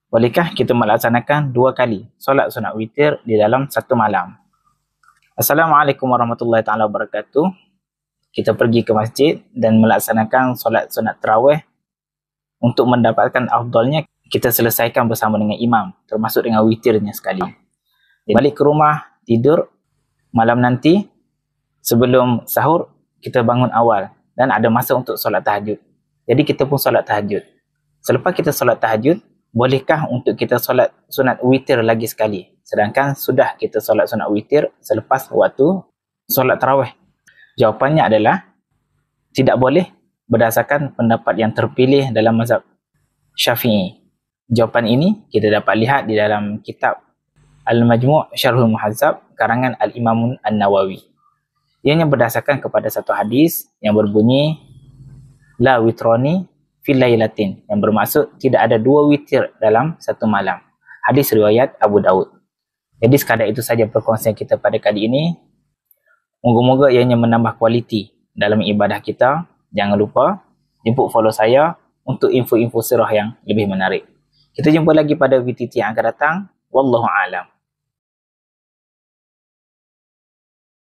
Bolehkah kita melaksanakan 2 kali solat sunat witir di dalam satu malam? Assalamualaikum warahmatullahi taala wabarakatuh. Kita pergi ke masjid dan melaksanakan solat sunat tarawih. Untuk mendapatkan afdalnya, kita selesaikan bersama dengan imam, termasuk dengan witirnya sekali. Balik ke rumah, tidur, malam nanti sebelum sahur kita bangun awal dan ada masa untuk solat tahajud. Jadi kita pun solat tahajud. Selepas kita solat tahajud, bolehkah untuk kita solat sunat witir lagi sekali? Sedangkan sudah kita solat sunat witir selepas waktu solat tarawih. Jawapannya adalah tidak boleh berdasarkan pendapat yang terpilih dalam mazhab Syafi'i. Jawapan ini kita dapat lihat di dalam kitab Al-Majmu' Syarhul Muhazzab karangan Al-Imam An-Nawawi. Ianya berdasarkan kepada satu hadis yang berbunyi la witrani fil lailatin, yang bermaksud tidak ada 2 witir dalam satu malam. Hadis riwayat Abu Daud. Jadi sekadar itu saja perkongsian kita pada kali ini. Moga-moga ianya menambah kualiti dalam ibadah kita. Jangan lupa jemput follow saya untuk info-info sirah yang lebih menarik. Kita jumpa lagi pada VTT yang akan datang. Wallahu a'lam.